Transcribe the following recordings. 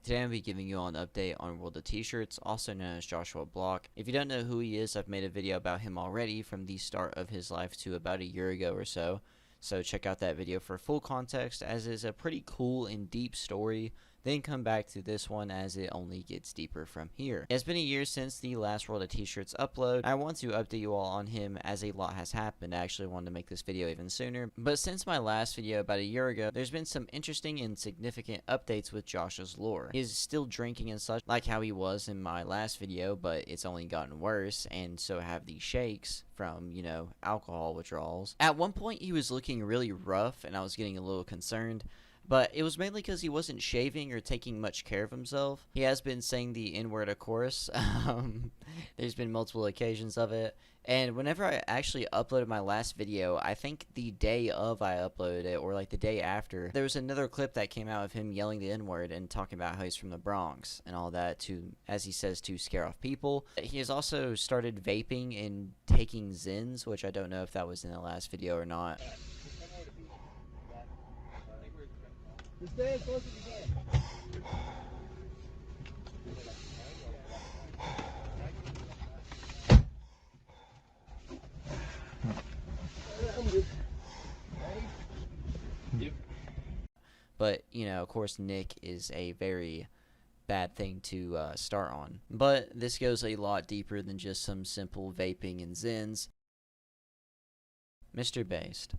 Today I'll be giving you all an update on WorldOfTShirts, also known as Joshua Block. If you don't know who he is, I've made a video about him already from the start of his life to about a year ago or so. So check out that video for full context, as it's a pretty cool and deep story. Then come back to this one as it only gets deeper from here. It's been a year since the last WorldOfTShirts upload. I want to update you all on him as a lot has happened. I actually wanted to make this video even sooner. But since my last video about a year ago, there's been some interesting and significant updates with Josh's lore. He's still drinking and such like how he was in my last video, but it's only gotten worse, and so have the shakes from, you know, alcohol withdrawals. At one point he was looking really rough and I was getting a little concerned. But it was mainly because he wasn't shaving or taking much care of himself. He has been saying the N-word, of course. There's been multiple occasions of it. And whenever I actually uploaded my last video, I think the day of I uploaded it, or like the day after, there was another clip that came out of him yelling the N-word and talking about how he's from the Bronx and all that to, as he says, to scare off people. He has also started vaping and taking Zins, which I don't know if that was in the last video or not. But, you know, of course, Nick is a very bad thing to start on. But this goes a lot deeper than just some simple vaping and Zins. MrBased.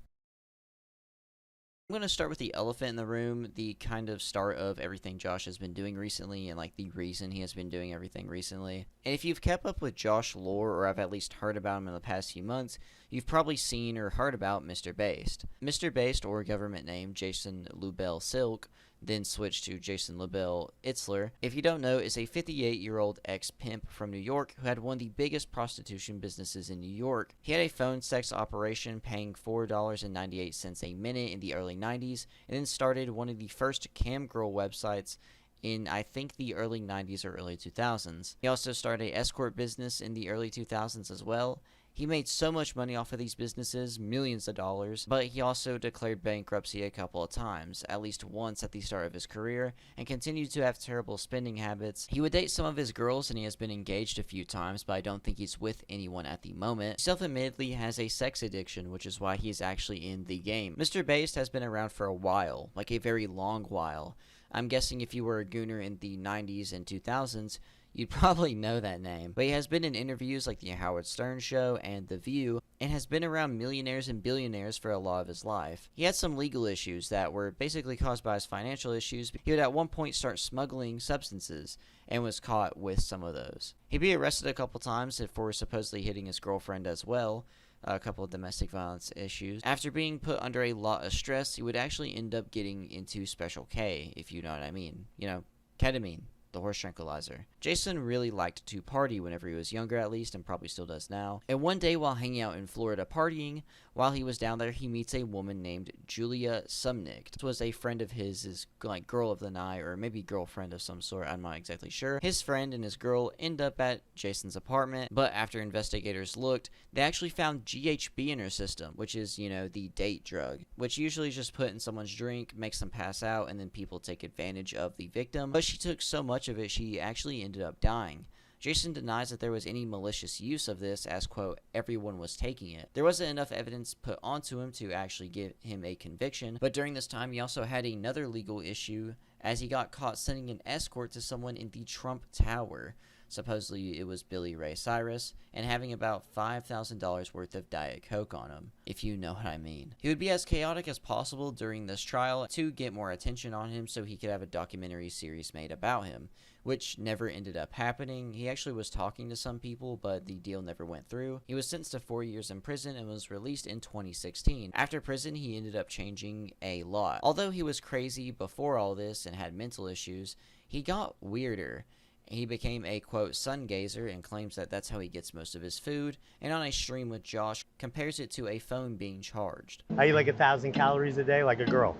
I'm going to start with the elephant in the room, the kind of start of everything Josh has been doing recently and like the reason he has been doing everything recently. And if you've kept up with Josh lore, or I've at least heard about him in the past few months, you've probably seen or heard about MrBased. MrBased, or government name Jason Lubell Silk, then switched to Jason Lubell Itzler, if you don't know, is a 58-year-old ex-pimp from New York who had one of the biggest prostitution businesses in New York. He had a phone sex operation paying $4.98 a minute in the early 90s, and then started one of the first cam girl websites in, I think, the early 90s or early 2000s. He also started an escort business in the early 2000s as well. He made so much money off of these businesses, millions of dollars, but he also declared bankruptcy a couple of times, at least once at the start of his career, and continued to have terrible spending habits. He would date some of his girls, and he has been engaged a few times, but I don't think he's with anyone at the moment. He self-admittedly has a sex addiction, which is why he's actually in the game. MrBased has been around for a while, like a very long while. I'm guessing if you were a gooner in the 90s and 2000s, you'd probably know that name. But he has been in interviews like The Howard Stern Show and The View, and has been around millionaires and billionaires for a lot of his life. He had some legal issues that were basically caused by his financial issues. He would at one point start smuggling substances, and was caught with some of those. He'd be arrested a couple times for supposedly hitting his girlfriend as well. A couple of domestic violence issues. After being put under a lot of stress, he would actually end up getting into Special K, if you know what I mean. You know, ketamine, the horse tranquilizer. Jason really liked to party whenever he was younger, at least, and probably still does now. And one day while hanging out in Florida partying, while he was down there, he meets a woman named Julia Sumnick. This was a friend of his like girl of the night, or maybe girlfriend of some sort, I'm not exactly sure. His friend and his girl end up at Jason's apartment, but after investigators looked, they actually found GHB in her system, which is, you know, the date drug, which usually is just put in someone's drink, makes them pass out, and then people take advantage of the victim. But she took so much of it, she actually ended up dying. Jason denies that there was any malicious use of this, as, quote, everyone was taking it. There wasn't enough evidence put onto him to actually give him a conviction, but during this time he also had another legal issue, as he got caught sending an escort to someone in the Trump Tower. Supposedly it was Billy Ray Cyrus, and having about $5,000 worth of Diet Coke on him, if you know what I mean. He would be as chaotic as possible during this trial to get more attention on him so he could have a documentary series made about him, which never ended up happening. He actually was talking to some people, but the deal never went through. He was sentenced to 4 years in prison and was released in 2016. After prison, he ended up changing a lot. Although he was crazy before all this and had mental issues, he got weirder. He became a, quote, sun gazer, and claims that that's how he gets most of his food, and on a stream with Josh, compares it to a phone being charged. I eat like 1,000 calories a day like a girl.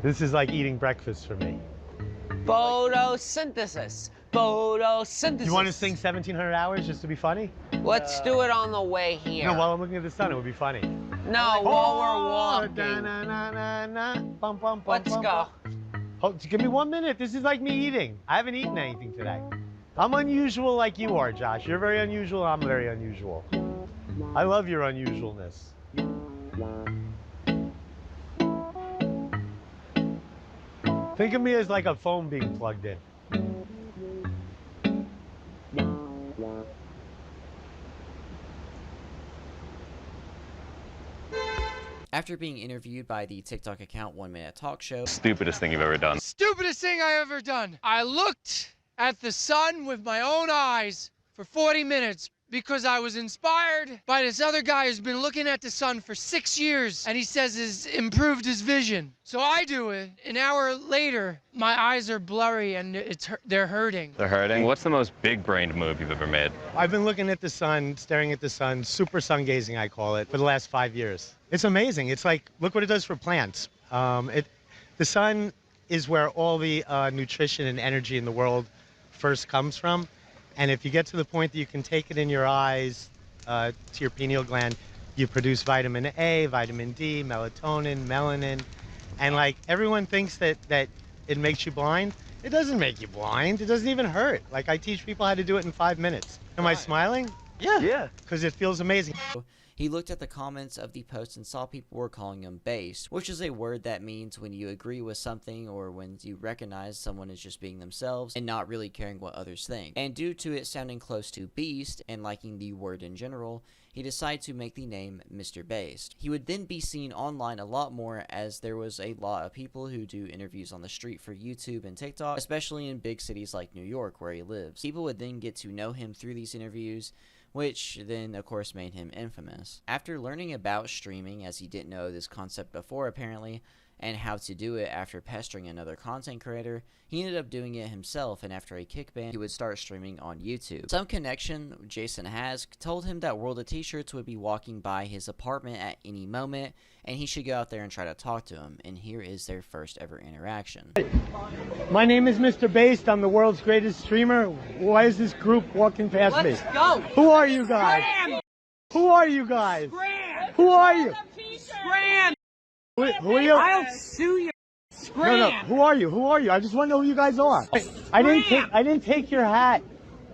This is like eating breakfast for me. Photosynthesis. Photosynthesis. You want to sing 1,700 hours just to be funny? Let's do it on the way here. No, while I'm looking at the sun, it would be funny. No, while we're walking. Da, na, na, na, na. Bum, bum, bum, Let's bum, go. bum. Give me 1 minute. This is like me eating. I haven't eaten anything today. I'm unusual like you are, Josh. You're very unusual. I'm very unusual. I love your unusualness. Think of me as like a phone being plugged in. After being interviewed by the TikTok account 1 Minute Talk Show, Stupidest thing you've ever done. Stupidest thing I ever done. I looked at the sun with my own eyes for 40 minutes because I was inspired by this other guy who's been looking at the sun for 6 years and he says it's improved his vision. So I do it. An hour later, my eyes are blurry and they're hurting. They're hurting? What's the most big-brained move you've ever made? I've been looking at the sun, staring at the sun, super sun gazing, I call it, for the last 5 years. It's amazing. It's like, look what it does for plants. The sun is where all the nutrition and energy in the world first comes from. And if you get to the point that you can take it in your eyes to your pineal gland, you produce vitamin A, vitamin D, melatonin, melanin. And like everyone thinks that it makes you blind. It doesn't make you blind. It doesn't even hurt. Like I teach people how to do it in 5 minutes. Am I smiling? Yeah. Yeah. Because it feels amazing. he looked at the comments of the post and saw people were calling him based, which is a word that means when you agree with something or when you recognize someone is just being themselves and not really caring what others think. And due to it sounding close to beast and liking the word in general, he decided to make the name MrBased. He would then be seen online a lot more as there was a lot of people who do interviews on the street for YouTube and TikTok, especially in big cities like New York where he lives. People would then get to know him through these interviews, which then of course made him infamous. After learning about streaming, as he didn't know this concept before apparently, and how to do it after pestering another content creator, he ended up doing it himself, and after a kick ban, he would start streaming on YouTube. Some connection Jason has told him that WorldOfTShirts would be walking by his apartment at any moment, and he should go out there and try to talk to him, and here is their first ever interaction. My name is MrBased. I'm the world's greatest streamer. Why is this group walking past me? Let's go. Who are you guys? Scram! Who are you guys? Scram! Who are you? Scram! Who are you? I'll sue you. Scram! No, who are you? Who are you? I just want to know who you guys are. I didn't take your hat.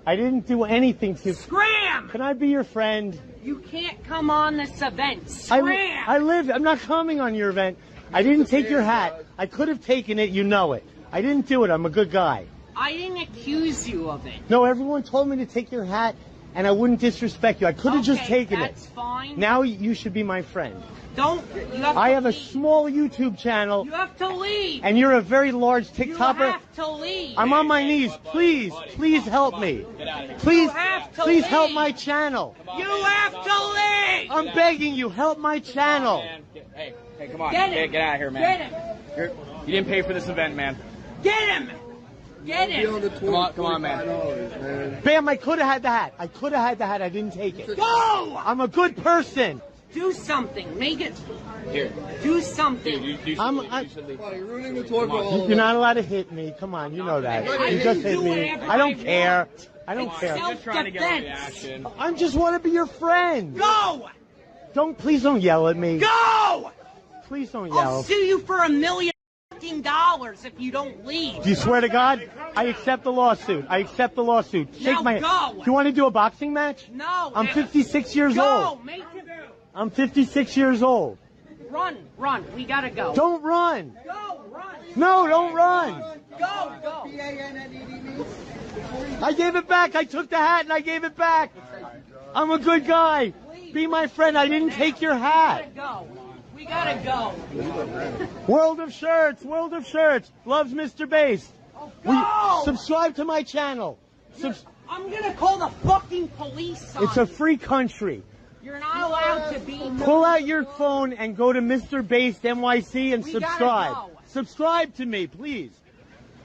I didn't do anything to you. Scram! Can I be your friend? You can't come on this event. Scram! I'm not coming on your event. I didn't take your hat. I could have taken it, you know it. I didn't do it. I'm a good guy. I didn't accuse you of it. No, everyone told me to take your hat and I wouldn't disrespect you. I could have just taken it. That's fine. Now you should be my friend. I have a small YouTube channel. You have to leave. And you're a very large TikToker. You have to leave. I'm on my knees. Please help me. Please help my channel. You have to leave. I'm begging you, help my channel. Hey, come on. Get him. Get out of here, man. Get him. You didn't pay for this event, man. Get him. Get him. Come on, man. Bam, I could have had the hat. I didn't take it. Go. I'm a good person. Do something. Make it. Here. Do something. You're not allowed to hit me. Come on, you know that. You just hit me. I don't care. I don't care. Just trying to get a reaction. I just want to be your friend. Go. Please don't yell at me. Go. Please don't I'll yell. sue you for $1 million if you don't leave. Do you swear to God? I accept the lawsuit. Shake my hand. Go. Do you want to do a boxing match? No. I'm 56 years old. Go. Make it. I'm 56 years old. Run. We gotta go. Don't run. Go. Run. No, don't run. Go. I gave it back. I took the hat and I gave it back. I'm a good guy. Be my friend. I didn't take your hat. We gotta go. WorldOfTShirts loves MrBased. Subscribe to my channel. I'm gonna call the fucking police on It's a free country. You're not allowed to be. Pull out your phone and go to MrBased NYC and subscribe. Subscribe to me, please.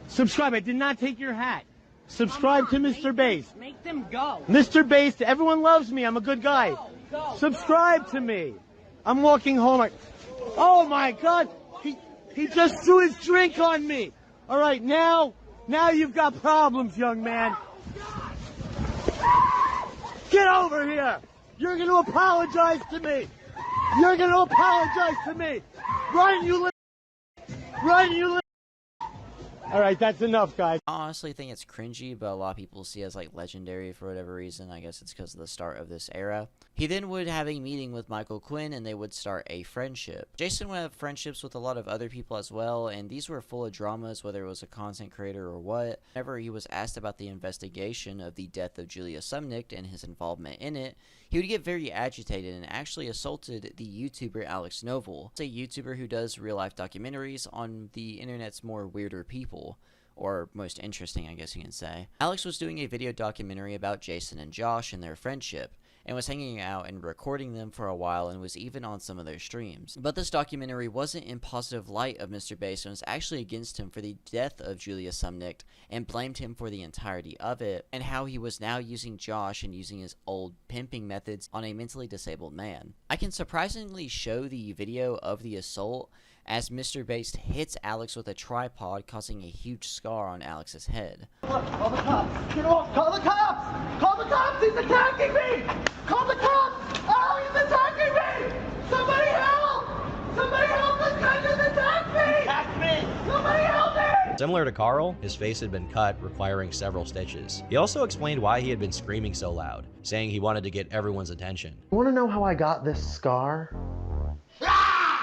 Subscribe. I did not take your hat. Subscribe to MrBased. Make them go. MrBased, everyone loves me. I'm a good guy. Go. Subscribe to me. I'm walking home. Oh my God. He just threw his drink on me. All right, now you've got problems, young man. Get over here. You're going to apologize to me. Run, you little. All right, that's enough, guys. I honestly think it's cringy, but a lot of people see it as like legendary for whatever reason. I guess it's because of the start of this era. He then would have a meeting with Michael Quinn and they would start a friendship. Jason would have friendships with a lot of other people as well, and these were full of dramas, whether it was a content creator or what. Whenever he was asked about the investigation of the death of Julia Sumnicht and his involvement in it, he would get very agitated and actually assaulted the YouTuber Alex Novel. It's a YouTuber who does real-life documentaries on the internet's more weirder people. Or most interesting, I guess you can say. Alex was doing a video documentary about Jason and Josh and their friendship, and was hanging out and recording them for a while and was even on some of their streams. But this documentary wasn't in positive light of MrBased and was actually against him for the death of Julia Sumnicht and blamed him for the entirety of it, and how he was now using Josh and using his old pimping methods on a mentally disabled man. I can surprisingly show the video of the assault as MrBased hits Alex with a tripod, causing a huge scar on Alex's head. Call the cops! Get off! Call the cops! Call the cops! He's attacking me! Call the cops! Oh, he's attacking me! Somebody help! Somebody help! This guy just attacked me! Attack me! Somebody help me! Similar to Carl, his face had been cut, requiring several stitches. He also explained why he had been screaming so loud, saying he wanted to get everyone's attention. You want to know how I got this scar?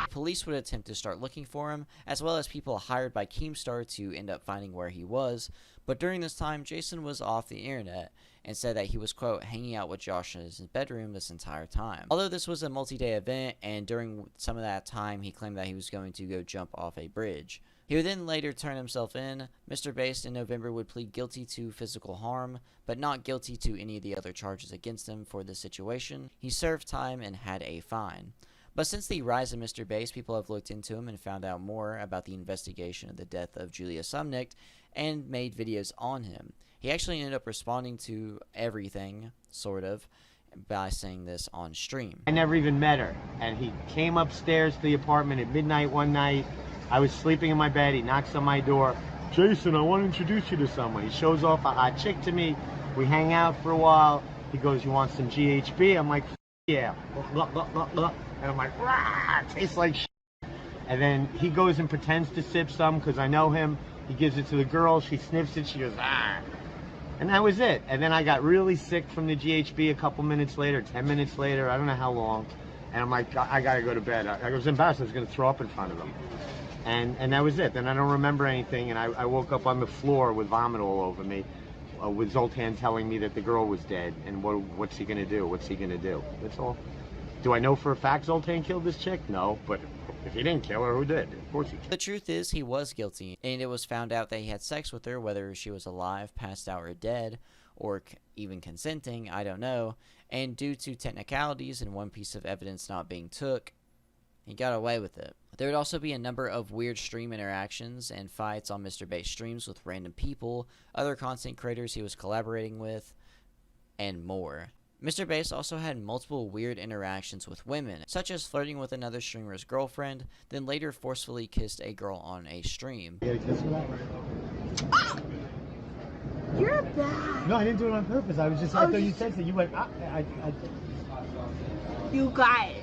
Police would attempt to start looking for him, as well as people hired by Keemstar to end up finding where he was, but during this time, Jason was off the internet and said that he was, quote, hanging out with Josh in his bedroom this entire time. Although this was a multi-day event, and during some of that time, he claimed that he was going to go jump off a bridge. He would then later turn himself in. MrBased in November would plead guilty to physical harm, but not guilty to any of the other charges against him for this situation. He served time and had a fine. But since the rise of MrBased, people have looked into him and found out more about the investigation of the death of Julia Sumnicht and made videos on him. He actually ended up responding to everything, sort of, by saying this on stream. I never even met her, and he came upstairs to the apartment at midnight one night. I was sleeping in my bed. He knocks on my door. Jason, I want to introduce you to someone. He shows off a hot chick to me. We hang out for a while. He goes, you want some GHB? I'm like, yeah. And I'm like, rah, tastes like shit. And then he goes and pretends to sip some because I know him. He gives it to the girl. She sniffs it. She goes, ah. And that was it. And then I got really sick from the GHB a couple minutes later, 10 minutes later. I don't know how long. And I'm like, I got to go to bed. I was embarrassed. I was going to throw up in front of him. And that was it. Then I don't remember anything. And I woke up on the floor with vomit all over me. With Zoltan telling me that the girl was dead. And what's he going to do? What's he going to do? That's all. Do I know for a fact Zoltan killed this chick? No, but if he didn't kill her, who did? Of course he killed her. The truth is, he was guilty, and it was found out that he had sex with her, whether she was alive, passed out, or dead, or even consenting, I don't know. And due to technicalities and one piece of evidence not being took, he got away with it. There would also be a number of weird stream interactions and fights on MrBased streams with random people, other content creators he was collaborating with, and more. MrBased also had multiple weird interactions with women, such as flirting with another streamer's girlfriend, then later forcefully kissed a girl on a stream. You got a kiss for that? Ah! You're bad. No, I didn't do it on purpose. I was just, I thought you said so. You went, ah, You guys.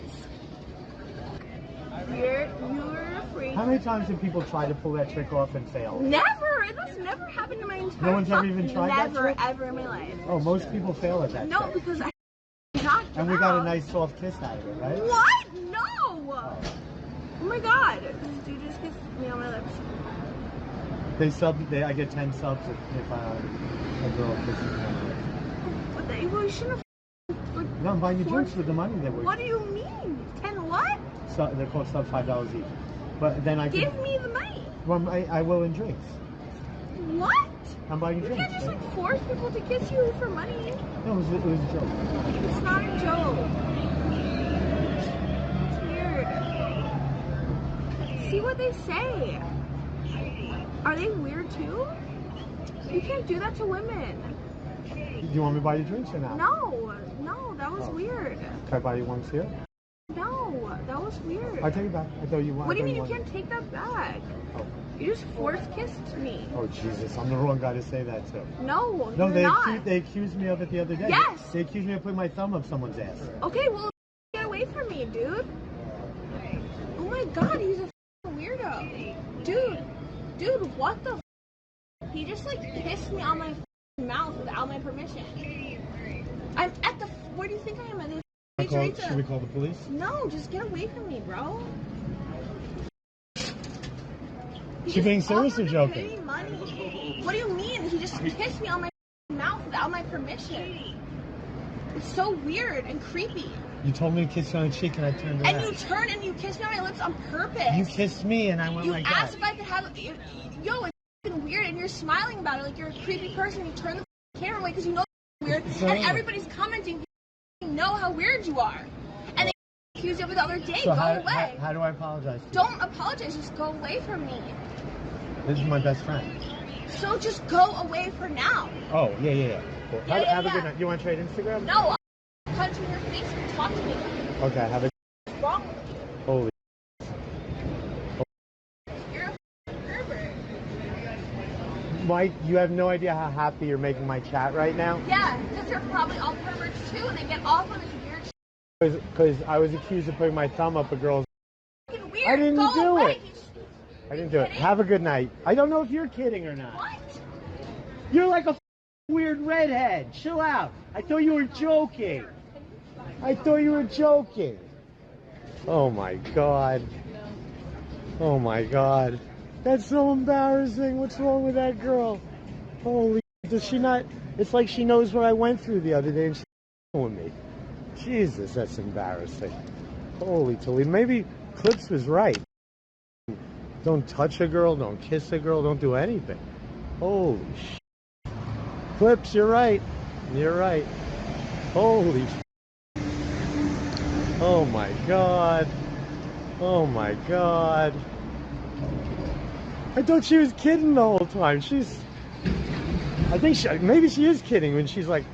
You're a freak. How many times have people tried to pull that trick off and fail? Never! That's never happened in my entire No one's ever even tried that Never, trick? ever in my life. Oh, most people fail at that No, trick. because I knocked And him we got a out. nice soft kiss out of it, right? What? No! Oh my god. This dude just kissed me on my lips. I get 10 subs if a girl kisses me on the lips. What the? Well, you shouldn't have. No, I'm buying you drinks with the money that we're... What do you mean? 10 what? So, they're called sub $5 each. But then I Give me the money. Well, I will in drinks. What? I'm buying you You drinks. can't just like force people to kiss you for money. No, it was a joke. It's not a joke. It's weird. See what they say. Are they weird too? You can't do that to women. Do you want me to buy you drinks or not? No, that was weird. Can I buy you ones here? No, that was weird. I'll take it back. I thought you wanted. What do you mean you can't take that back? Oh. You just force kissed me. Oh Jesus, I'm the wrong guy to say that to. No, No, you're not. they accused me of it the other day. Yes. They accused me of putting my thumb up someone's ass. Okay, well, get away from me, dude. Oh my god, he's a weirdo. Dude, what the He just like kissed me on my mouth without my permission. I'm at the. Where do you think I am? At the. Should we call the police? No, just get away from me, bro. She being serious or joking? Pay me money. What do you mean? He just kissed me on my mouth without my permission. It's so weird and creepy. You told me to kiss you on the cheek and I turned around. And you turned and you kissed me on my lips on purpose. You kissed me and I went like that. You asked if I could have. Yo, it's fucking weird, and you're smiling about it like you're a creepy person. You turn the camera away because you know it's weird, and everybody's commenting. You know how weird you are, and they accused you of it the other day. So go away. How do I apologize? Don't apologize. Just go away from me. This is my best friend. So just go away for now. Oh, yeah. Cool. Have a good Yeah. night. You want to trade Instagram? No, I'll punch you in your face and talk to me. Okay, have a... What's wrong with you? Holy... You're a pervert. Mike, you have no idea how happy you're making my chat right now? Yeah, because they're probably all perverts too, and they get off on this weird shit. Because I was accused of putting my thumb up a girl's... Fucking weird. I didn't go do away. it. I didn't do it. Have a good night. I don't know if you're kidding or not. What? You're like a weird redhead. Chill out. I thought you were joking. Oh my God. Oh my God. That's so embarrassing. What's wrong with that girl? Holy, does she not? It's like she knows what I went through the other day and she's with me. Jesus, that's embarrassing. Holy Toledo. Maybe Clips was right. Don't touch a girl, don't kiss a girl, don't do anything. Holy sh**. Clips, you're right. Holy sh**. Oh my God. I thought she was kidding the whole time. I think maybe she is kidding when she's like,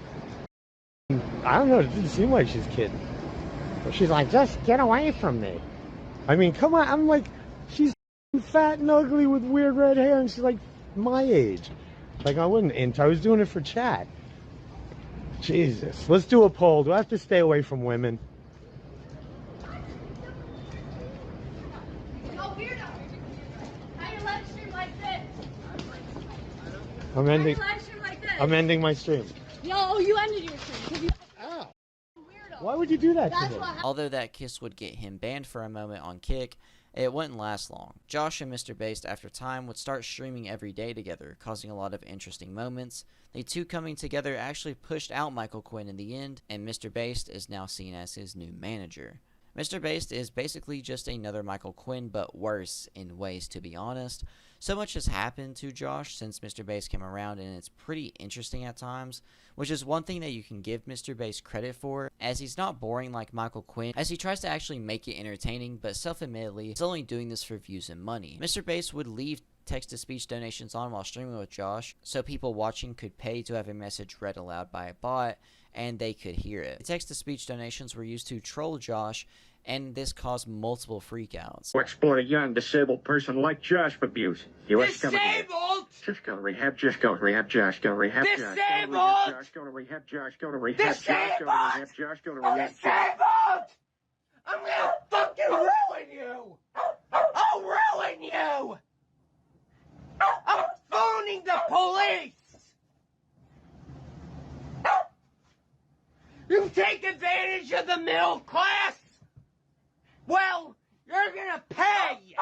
I don't know, it didn't seem like she's kidding. But she's like, just get away from me. I mean, come on, I'm like, she's fat and ugly with weird red hair and she's like my age. Like I was doing it for chat. Jesus. Let's do a poll. Do I have to stay away from women? Oh, weirdo. How you live stream like this? I'm ending How you live stream like this? I'm ending my stream. Yo, you ended your stream. Ow. Weirdo. Why would you do that to That's me? what Although that kiss would get him banned for a moment on Kick, it wouldn't last long. Josh and MrBased after time would start streaming every day together, causing a lot of interesting moments. The two coming together actually pushed out Michael Quinn in the end, and MrBased is now seen as his new manager. MrBased is basically just another Michael Quinn, but worse in ways, to be honest. So much has happened to Josh since MrBased came around, and it's pretty interesting at times, which is one thing that you can give MrBased credit for, as he's not boring like Michael Quinn, as he tries to actually make it entertaining, but self-admittedly, he's only doing this for views and money. MrBased would leave text-to-speech donations on while streaming with Josh, so people watching could pay to have a message read aloud by a bot, and they could hear it. The text-to-speech donations were used to troll Josh, and this caused multiple freakouts. To exploit a young disabled person like Josh for abuse. Disabled? Just go to rehab, Josh, go to rehab, Josh. Disabled? Josh, go to rehab, Josh, go to rehab, Josh, go to rehab, Josh, go to rehab, Josh. Disabled! I'm gonna fucking ruin you! I'll ruin you! I'm phoning the police! You take advantage of the middle class? Well, you're gonna pay!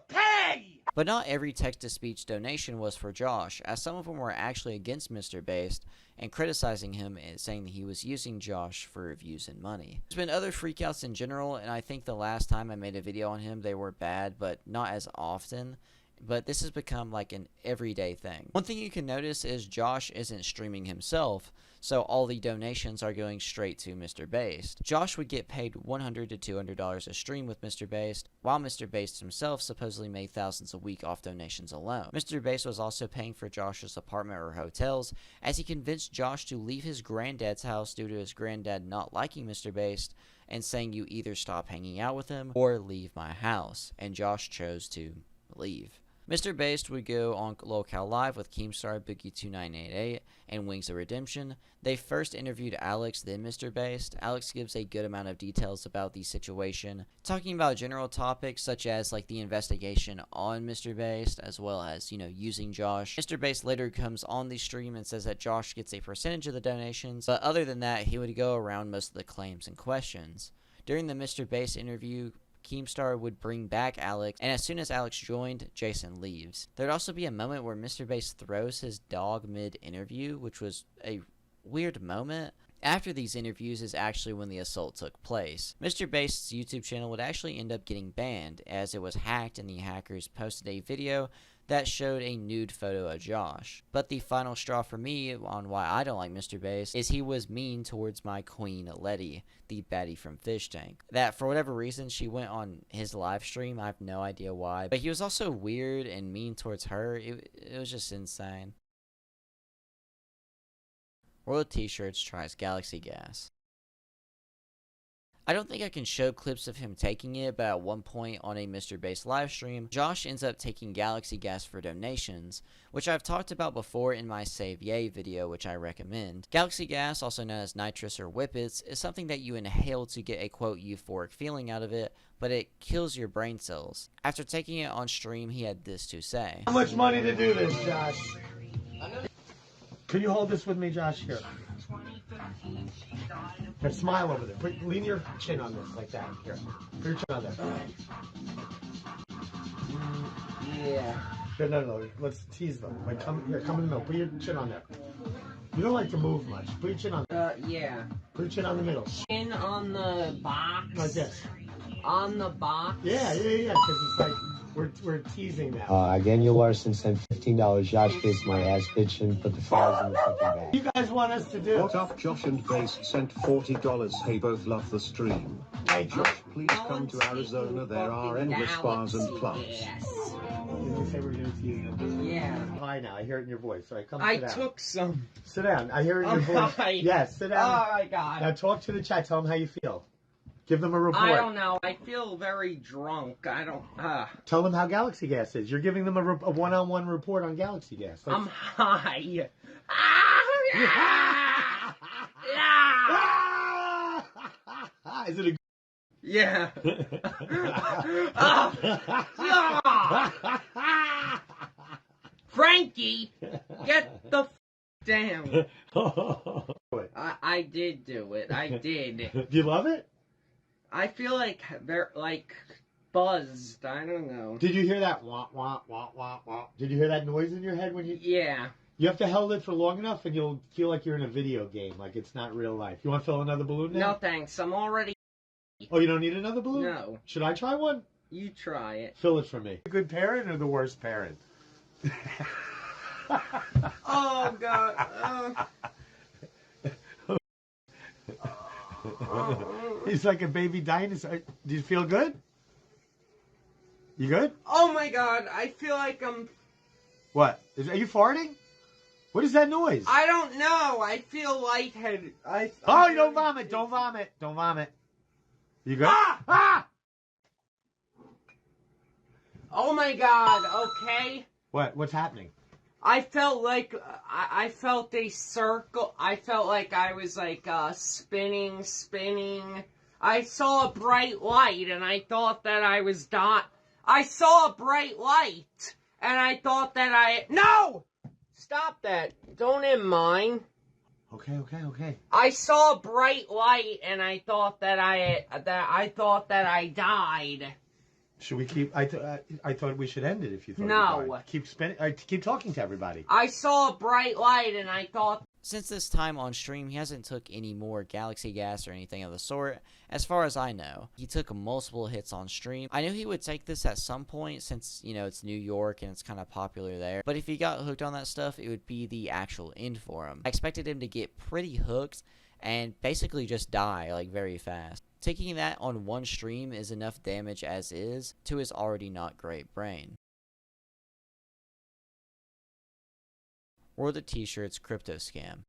Pay! But not every text-to-speech donation was for Josh, as some of them were actually against MrBased and criticizing him and saying that he was using Josh for views and money. There's been other freakouts in general, and I think the last time I made a video on him, they were bad, but not as often. But this has become like an everyday thing. One thing you can notice is Josh isn't streaming himself, so all the donations are going straight to MrBased. Josh would get paid $100 to $200 a stream with MrBased, while MrBased himself supposedly made thousands a week off donations alone. MrBased was also paying for Josh's apartment or hotels, as he convinced Josh to leave his granddad's house due to his granddad not liking MrBased and saying you either stop hanging out with him or leave my house, and Josh chose to leave. MrBased would go on Locale Live with Keemstar, Boogie2988, and Wings of Redemption. They first interviewed Alex, then MrBased. Alex gives a good amount of details about the situation, talking about general topics such as like the investigation on MrBased, as well as, using Josh. MrBased later comes on the stream and says that Josh gets a percentage of the donations, but other than that, he would go around most of the claims and questions. During the MrBased interview, Keemstar would bring back Alex, and as soon as Alex joined, Jason leaves. There'd also be a moment where MrBased throws his dog mid-interview, which was a weird moment. After these interviews is actually when the assault took place. MrBased's YouTube channel would actually end up getting banned, as it was hacked and the hackers posted a video that showed a nude photo of Josh. But the final straw for me on why I don't like MrBased is he was mean towards my queen Letty, the baddie from Fish Tank. That for whatever reason she went on his live stream, I have no idea why. But he was also weird and mean towards her. It was just insane. WorldOfTShirts tries Galaxy Gas. I don't think I can show clips of him taking it, but at one point on a MrBased live stream, Josh ends up taking Galaxy Gas for donations, which I've talked about before in my Save Yay video, which I recommend. Galaxy Gas, also known as nitrous or whippets, is something that you inhale to get a quote euphoric feeling out of it, but it kills your brain cells. After taking it on stream, he had this to say. How much money to do this, Josh? Can you hold this with me, Josh? Here. Here, smile over there. Lean your chin on this, like that. Here. Put your chin on there. Yeah. Here, no. Let's tease them. Like, come in the middle. Put your chin on there. You don't like to move much. Put your chin on there. Yeah. Put your chin on the middle. Chin on the box. Like this. On the box. Yeah. Because it's like we're teasing now. Daniel Larson sent $15. Josh kissed my ass, bitch, and put the fries in the fucking bag. You guys want us to do? What up, Josh and Base sent $40. Hey, both love the stream. Hey, Josh, please come to Arizona. There are endless bars and clubs. Yes. Did you say we're going to tease them? Yeah. Hi now. I hear it in your voice. All right, come I sit down. took some. Sit down. I hear it in your voice. Hi. Yes, sit down. Oh my god. Now talk to the chat. Tell them how you feel. Give them a report. I don't know. I feel very drunk. I don't. Tell them how Galaxy Gas is. You're giving them a one-on-one report on Galaxy Gas. I'm high. Is it a... Yeah. Frankie, get the down. I did do it. I did. Do you love it? I feel like buzzed. I don't know. Did you hear that wah wah wah wah wah? Did you hear that noise in your head when you? Yeah. You have to hold it for long enough, and you'll feel like you're in a video game, like it's not real life. You want to fill another balloon now? No thanks. I'm already. Oh, you don't need another balloon? No. Should I try one? You try it. Fill it for me. The good parent or the worst parent? Oh God. He's like a baby dinosaur. Do you feel good? You good? Oh my God. I feel like I'm. What? Are you farting? What is that noise? I don't know. I feel lightheaded. Oh, you don't vomit. Don't vomit. Don't vomit. You good? Ah! Oh my God. Okay. What? What's happening? I felt like I felt a circle. I felt like I was like spinning. I saw a bright light and I thought that I was done. I saw a bright light and I thought that No! Stop that. Don't in mine. Okay. I saw a bright light and I thought that I died. Should we keep? I thought we should end it if you thought. No. You died. Keep spinning. Keep talking to everybody. I saw a bright light and I thought. Since this time on stream, he hasn't took any more Galaxy Gas or anything of the sort, as far as I know. He took multiple hits on stream. I knew he would take this at some point since, it's New York and it's kind of popular there. But if he got hooked on that stuff, it would be the actual end for him. I expected him to get pretty hooked and basically just die, like, very fast. Taking that on one stream is enough damage as is to his already not great brain. WorldOfTShirts crypto scam.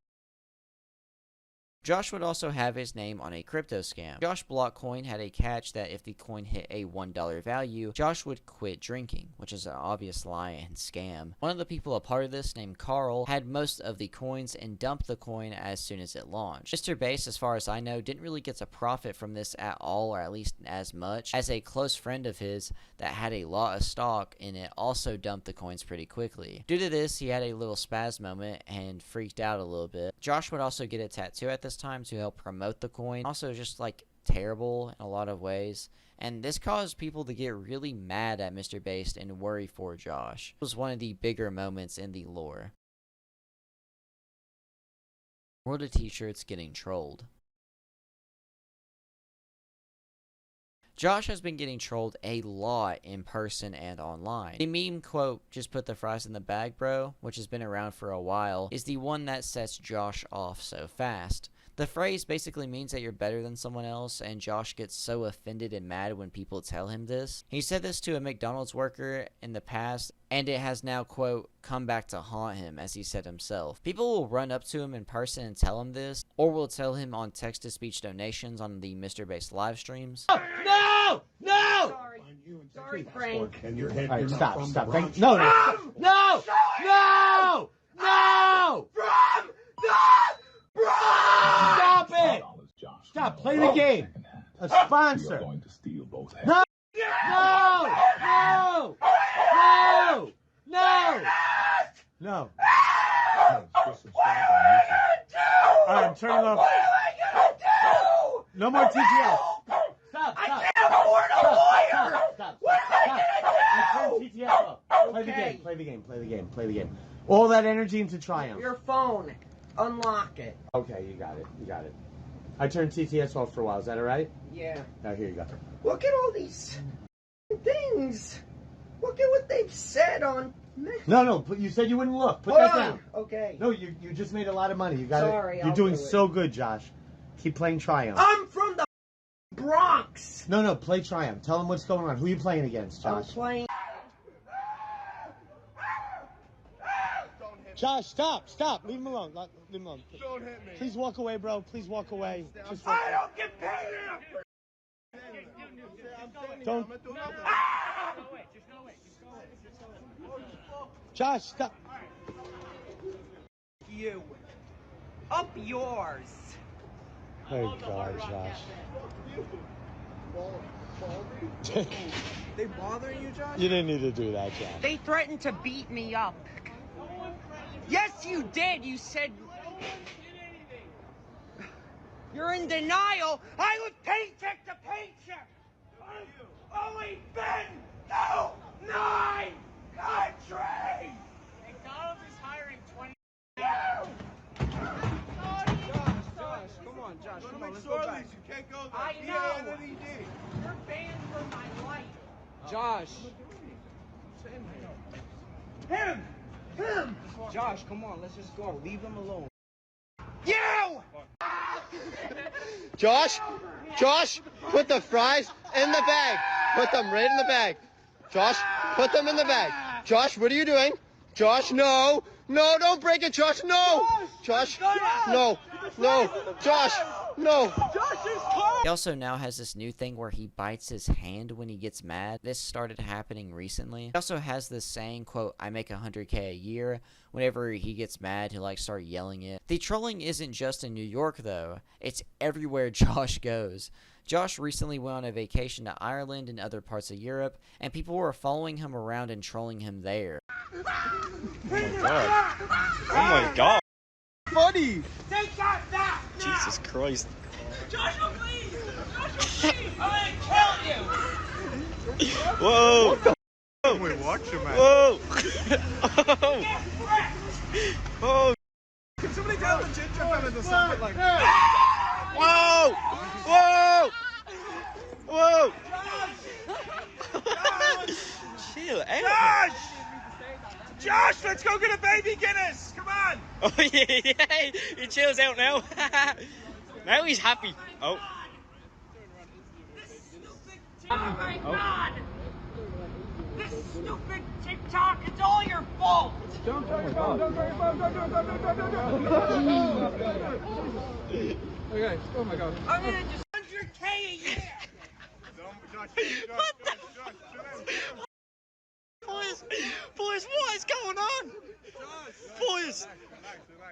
Josh would also have his name on a crypto scam. Josh Block Coin had a catch that if the coin hit a $1 value, Josh would quit drinking, which is an obvious lie and scam. One of the people a part of this, named Carl, had most of the coins and dumped the coin as soon as it launched. MrBased, as far as I know, didn't really get a profit from this at all, or at least as much, as a close friend of his that had a lot of stock in it also dumped the coins pretty quickly. Due to this, he had a little spaz moment and freaked out a little bit. Josh would also get a tattoo at this time to help promote the coin. Also just like terrible in a lot of ways. And this caused people to get really mad at MrBased and worry for Josh. It was one of the bigger moments in the lore. WorldOfTShirts getting trolled. Josh has been getting trolled a lot in person and online. The meme quote, "just put the fries in the bag, bro," which has been around for a while, is the one that sets Josh off so fast. The phrase basically means that you're better than someone else, and Josh gets so offended and mad when people tell him this. He said this to a McDonald's worker in the past, and it has now, quote, come back to haunt him, as he said himself. People will run up to him in person and tell him this, or will tell him on text-to-speech donations on the MrBased live streams. No! No! Sorry, Frank. Alright, stop. No! No! No! No! From the bride! Stop it! Stop, play the game. A sponsor. No! No! No! No! No! No! Alright, I'm turning off. No more TTL. Stop! I can't afford a lawyer! Stop! What am I gonna do? I turned TTL off. Play the game. All that energy into Triumph. Your phone. Unlock it. Okay, you got it. I turned TTS off for a while. Is that alright? Yeah. Now here you go. Look at all these things. Look at what they've said on. No, you said you wouldn't look. Put Hold that on. down. Okay. No, you just made a lot of money. You got Sorry, it. You're I'll doing do it. so good, Josh. Keep playing Triumph. I'm from the Bronx. No, play Triumph. Tell them what's going on. Who are you playing against, I'm Josh? playing. Josh, stop. Leave him alone. Leave him alone. Don't hit me. Please walk away, bro. Please walk away. Just I don't get paid enough for Don't. Josh, stop. You. Up yours. Oh, God, Josh. They bothering you, Josh? You didn't need to do that, Josh. They threatened to beat me up. Yes, you did. You said. You're in denial. I was paycheck to paycheck. I've only been to 9 countries. McDonald's is hiring 20. Josh, come on, Josh. Come on, let's go back. You can't go there. I know. You're banned from my life. Josh. him. Josh, come on, let's just go. Leave him alone. You! Josh, put the fries in the bag. Put them right in the bag. Josh, put them in the bag. Josh, what are you doing? Josh, no, don't break it, Josh, no. Josh, no, Josh, no. He also now has this new thing where he bites his hand when he gets mad. This started happening recently. He also has this saying, quote, "I make 100K a year." Whenever he gets mad, he'll like start yelling it. The trolling isn't just in New York though. It's everywhere Josh goes. Josh recently went on a vacation to Ireland and other parts of Europe, and people were following him around and trolling him there. Oh my god. Buddy! Take that back now! Jesus Christ. Joshua, please! Joshua, please! I'm gonna kill you! Whoa! What the Wait, watch him, man. Whoa! Get wrecked! Oh! Can somebody tell the ginger fella to something like Whoa! Chill out. Josh, let's go get a baby Guinness! Come on! Oh yeah, he chills out now. Now he's happy. Oh. Oh my god! This stupid TikTok TikTok. It's all your fault. Don't turn your phone. Don't turn your phone. Don't. Okay. Oh my God. I'm gonna just 100K a year. What the? Boys, what is going on?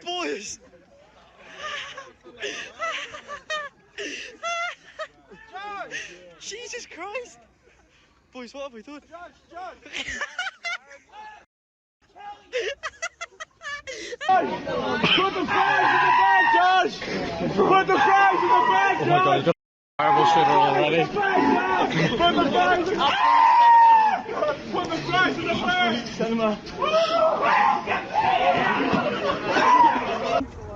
Boys. Jesus Christ. Boys, what have we done? Put the fries in the bag, Josh! Put the fries in the bag, Josh! Horrible shit already. Put the fries in the bag! Put the fries in the bag! Send them up.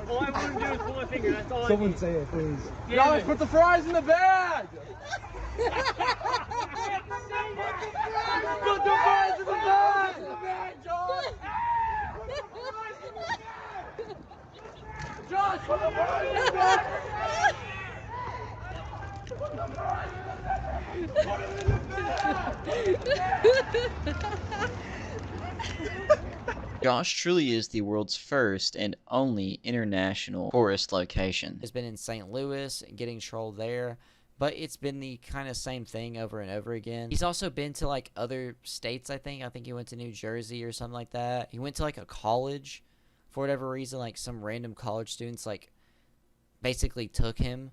All I want to do is pull a finger, that's all Someone say it, please. Josh, put the fries in the bag! Put the fries in the bag! Josh, put the fries in the bag! Josh truly is the world's first and only international tourist location. Has been in St. Louis, getting trolled there, but it's been the kind of same thing over and over again. He's also been to like other states, I think. I think he went to New Jersey or something like that. He went to like a college for whatever reason. Like some random college students like basically took him,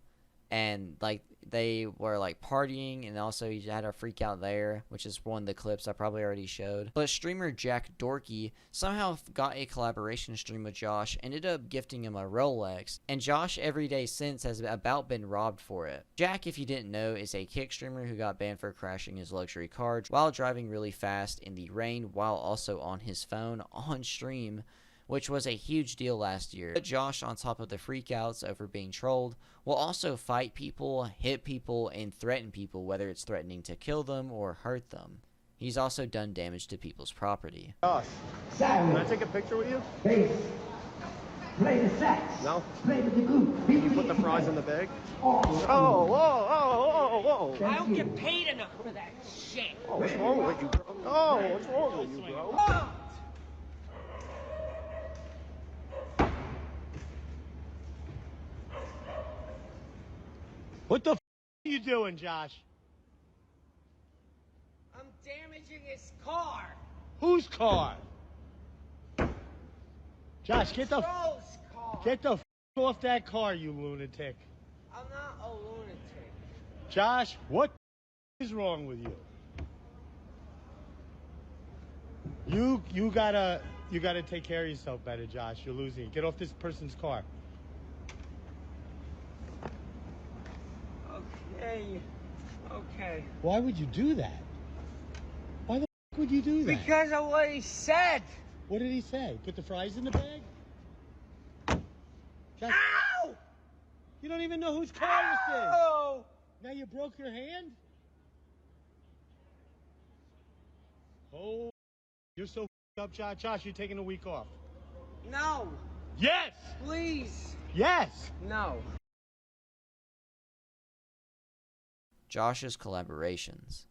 and like they were like partying, and also he had a freak out there, which is one of the clips I probably already showed. But streamer Jack Dorkey somehow got a collaboration stream with Josh, ended up gifting him a Rolex, and Josh every day since has about been robbed for it. Jack, if you didn't know, is a kick streamer who got banned for crashing his luxury car while driving really fast in the rain while also on his phone on stream, which was a huge deal last year. But Josh, on top of the freakouts over being trolled, will also fight people, hit people, and threaten people, whether it's threatening to kill them or hurt them. He's also done damage to people's property. Josh, can I take a picture with you? Bass. Play the sax. No? Play with the group. You put the fries in the bag? Whoa. I don't get paid enough for that shit. Oh, what's wrong with you, bro? Oh, what's wrong with you, bro? What the f are you doing, Josh? I'm damaging his car. Whose car? Josh, get the Troll's car. off that car, you lunatic. I'm not a lunatic. Josh, what is wrong with you? You gotta take care of yourself better, Josh. You're losing it. Get off this person's car. Okay. Why would you do that? Why the f would you do that? Because of what he said. What did he say? Put the fries in the bag? Josh, Ow! you don't even know whose car this is. Oh! Now you broke your hand? Oh, you're so up, Josh. Josh, you're taking a week off. No. Yes! Please. Yes! No. Josh's collaborations.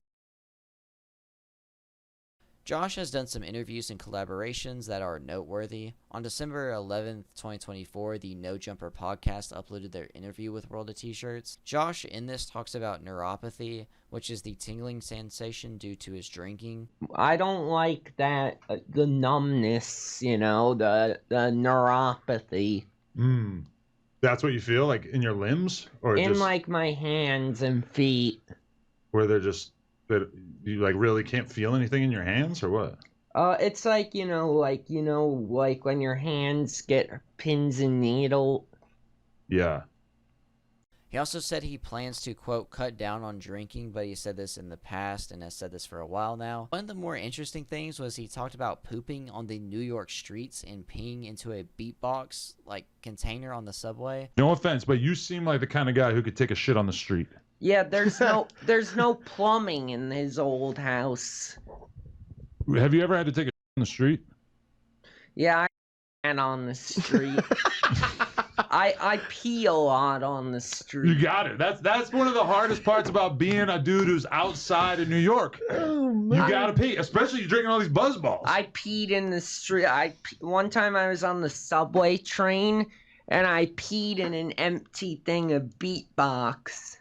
Josh has done some interviews and collaborations that are noteworthy. On December 11th, 2024, the No Jumper podcast uploaded their interview with WorldOfTShirts. Josh in this talks about neuropathy, which is the tingling sensation due to his drinking. I don't like that, the numbness, the neuropathy. That's what you feel, like in your limbs? Or In just like my hands and feet. where they're just, that you like really can't feel anything in your hands, or what? It's like, like when your hands get pins and needle. Yeah. He also said he plans to, quote, cut down on drinking, but he said this in the past and has said this for a while now. One of the more interesting things was he talked about pooping on the New York streets and peeing into a beatbox, like, container on the subway. No offense, but you seem like the kind of guy who could take a shit on the street. Yeah, there's no plumbing in his old house. Have you ever had to take a shit on the street? Yeah, I ran on the street. I pee a lot on the street. You got it. That's one of the hardest parts about being a dude who's outside of New York. You gotta pee, especially you drinking all these buzz balls. I peed in the street. One time I was on the subway train and I peed in an empty thing of beatbox.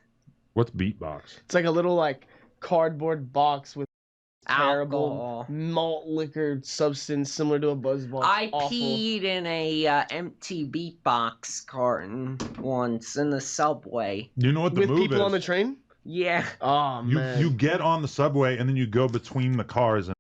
What's beatbox? It's like a little like cardboard box with terrible Alcohol. malt liquor substance similar to a buzzball. I Awful. peed in a empty beatbox carton once in the subway. You know what the with move people is? on the train. Yeah. Oh man. You get on the subway and then you go between the cars. And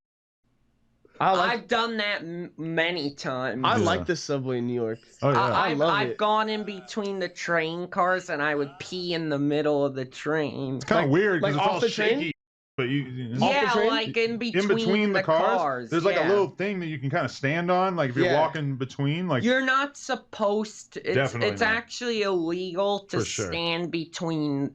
I've done that many times. I like the subway in New York. Oh yeah. I love I've it. gone in between the train cars and I would pee in the middle of the train. It's kind of weird because like it's off all the shaky. train? But Yeah, like in between the cars, there's like yeah. a little thing that you can kind of stand on, like if you're walking between, like You're not supposed to. Definitely It's not. actually illegal to For sure. stand between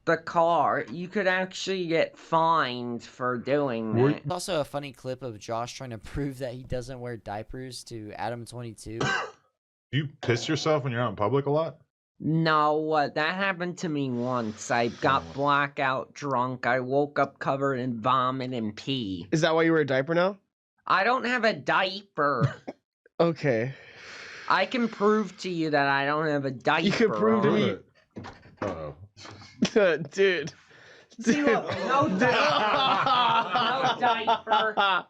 the car. You could actually get fined for doing that. There's also a funny clip of Josh trying to prove that he doesn't wear diapers to Adam22. Do you piss yourself when you're out in public a lot? No, that happened to me once. I got blackout drunk. I woke up covered in vomit and pee. Is that why you wear a diaper now? I don't have a diaper. Okay. I can prove to you that I don't have a diaper. You can prove to on. me. Uh-oh. Dude. See, look, no diaper. No diaper.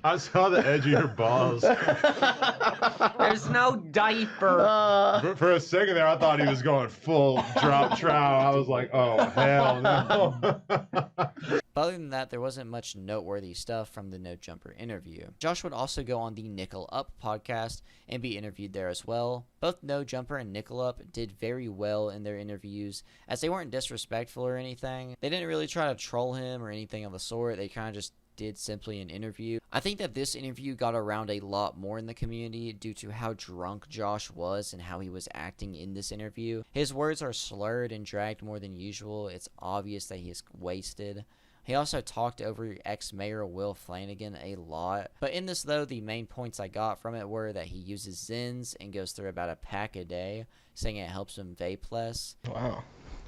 I saw the edge of your balls. There's no diaper. For a second there, I thought he was going full drop trout. I was like, oh, hell no. But other than that, there wasn't much noteworthy stuff from the No Jumper interview. Josh would also go on the Nickel Up podcast and be interviewed there as well. Both No Jumper and Nickel Up did very well in their interviews, as they weren't disrespectful or anything. They didn't really try to troll him or anything of the sort. They kind of just did simply an interview. I think that this interview got around a lot more in the community due to how drunk Josh was and how he was acting in this interview. His words are slurred and dragged more than usual. It's obvious that he is wasted. He also talked over ex-mayor Will Flanagan a lot. But in this though, the main points I got from it were that he uses Zins and goes through about a pack a day, saying it helps him vape less. Wow.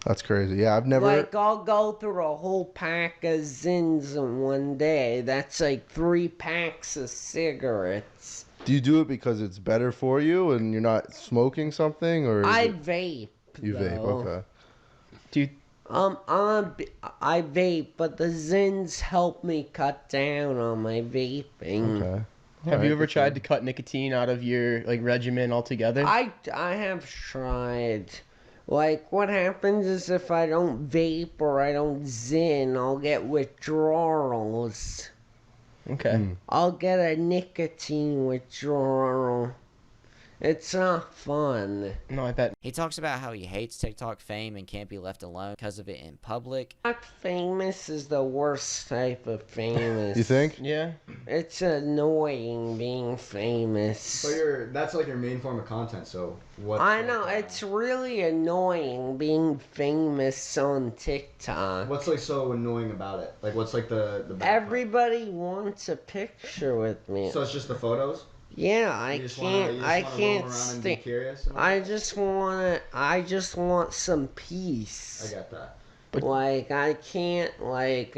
That's crazy. Yeah, I've never. Like, I'll go through a whole pack of Zins in one day. That's like 3 packs of cigarettes. Do you do it because it's better for you and you're not smoking something, or? I vape. You vape, though. okay. Do you... I vape, but the Zins help me cut down on my vaping. Okay. Have you ever tried to cut nicotine out of your like regimen altogether? I have tried. Like, what happens is if I don't vape or I don't zin, I'll get withdrawals. Okay. I'll get a nicotine withdrawal. It's not fun. No, I bet. He talks about how he hates TikTok fame and can't be left alone because of it in public. Not famous is the worst type of famous. You think? Yeah. It's annoying being famous. But that's like your main form of content, so what? I know, it's really annoying being famous on TikTok. What's like so annoying about it? Like what's like the bad part? Everybody wants a picture with me. So it's just the photos? Yeah, I You just can't. wanna I roam can't around and be stand. curious and all I that? just want some peace. I got that. Like I can't like.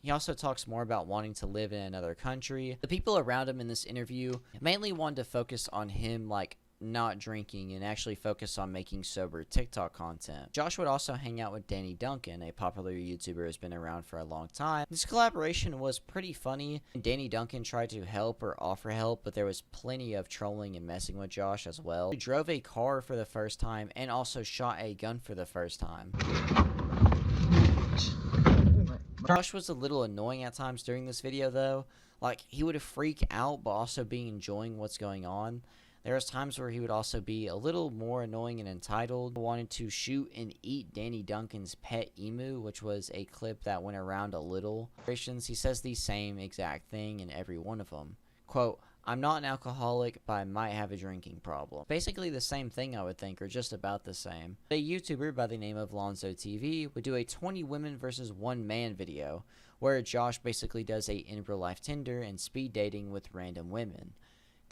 He also talks more about wanting to live in another country. The people around him in this interview mainly wanted to focus on him, like, not drinking and actually focus on making sober TikTok content. Josh would also hang out with Danny Duncan, a popular YouTuber who has been around for a long time. This collaboration was pretty funny. Danny Duncan tried to help or offer help, but there was plenty of trolling and messing with Josh as well. He drove a car for the first time and also shot a gun for the first time. Josh was a little annoying at times during this video though. Like, he would freak out but also be enjoying what's going on. There was times where he would also be a little more annoying and entitled. Wanted to shoot and eat Danny Duncan's pet emu, which was a clip that went around a little. He says the same exact thing in every one of them. Quote, "I'm not an alcoholic, but I might have a drinking problem." Basically the same thing, I would think, or just about the same. A YouTuber by the name of Lonzo TV would do a 20 women versus 1 man video, where Josh basically does a in real life Tinder and speed dating with random women.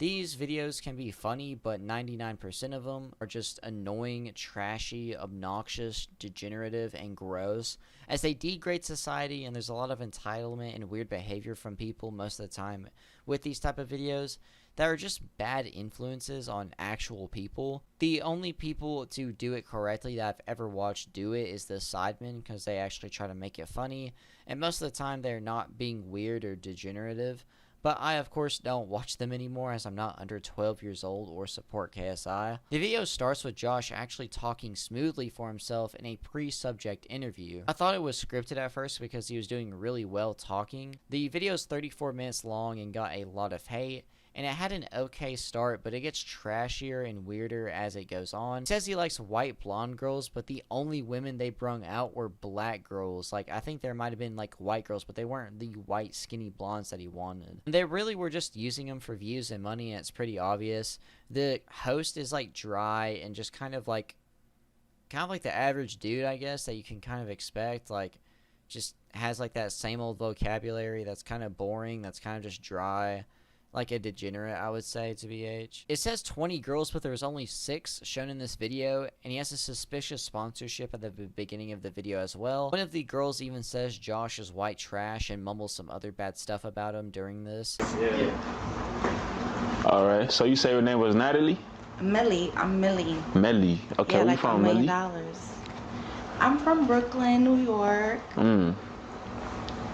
These videos can be funny, but 99% of them are just annoying, trashy, obnoxious, degenerative, and gross, as they degrade society, and there's a lot of entitlement and weird behavior from people most of the time with these type of videos that are just bad influences on actual people. The only people to do it correctly that I've ever watched do it is the Sidemen, because they actually try to make it funny, and most of the time they're not being weird or degenerative. But I, of course, don't watch them anymore as I'm not under 12 years old or support KSI. The video starts with Josh actually talking smoothly for himself in a pre-subject interview. I thought it was scripted at first because he was doing really well talking. The video is 34 minutes long and got a lot of hate, and it had an okay start, but it gets trashier and weirder as it goes on. He says he likes white blonde girls, but the only women they brung out were black girls. Like, I think there might have been like white girls, but they weren't the white skinny blondes that he wanted. They really were just using them for views and money, and it's pretty obvious. The host is like dry and just kind of like the average dude, I guess, that you can kind of expect. Like, just has like that same old vocabulary that's kind of boring, that's kind of just dry. Like a degenerate, I would say, to BH. It says 20 girls, but there's only 6 shown in this video, and he has a suspicious sponsorship at the beginning of the video as well. One of the girls even says Josh is white trash and mumbles some other bad stuff about him during this. Yeah. Alright, so you say your name was Natalie? Millie. I'm Millie. Melly. Okay, yeah, where like you from, $1 million. Melly? I'm from Brooklyn, New York.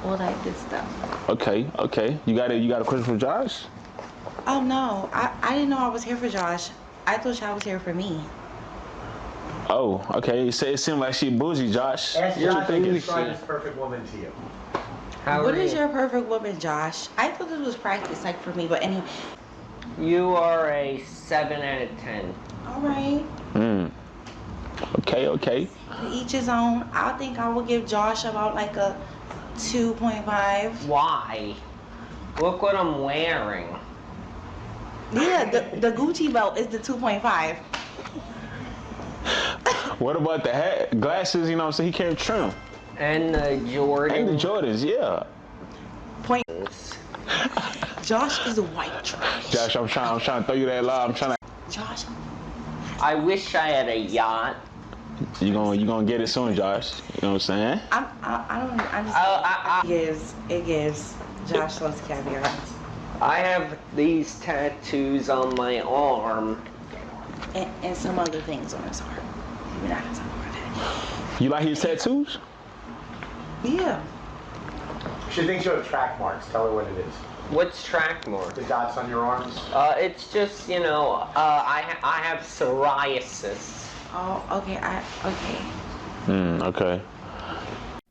All that good stuff. Okay, okay. You got a question for Josh? Oh no, I didn't know I was here for Josh. I thought y'all was here for me. Oh, okay. It seemed like she bougie, Josh. Ask What you Josh thinking? who described this perfect woman to you. What is your perfect woman, Josh? I thought this was practice, like for me, but anyway. You are a 7 out of 10. All right. Okay, okay. To each his own. I think I would give Josh about like a 2.5. Why? Look what I'm wearing. Yeah, the Gucci belt is the 2.5. What about the hat, glasses? You know what I'm saying? He can't trim. And the Jordans. And the Jordans, yeah. Points. Josh is a white trash. Josh, I'm trying to throw you that lob. I'm trying to. Josh. I wish I had a yacht. You gonna get it soon, Josh. You know what I'm saying? It gives Josh loves caviar. I have these tattoos on my arm. And some other things on his arm. We're not gonna talk about that. You like his tattoos? Yeah. She thinks you have track marks. Tell her what it is. What's track marks? The dots on your arms. It's just, you know, I have psoriasis. Oh, okay. Okay.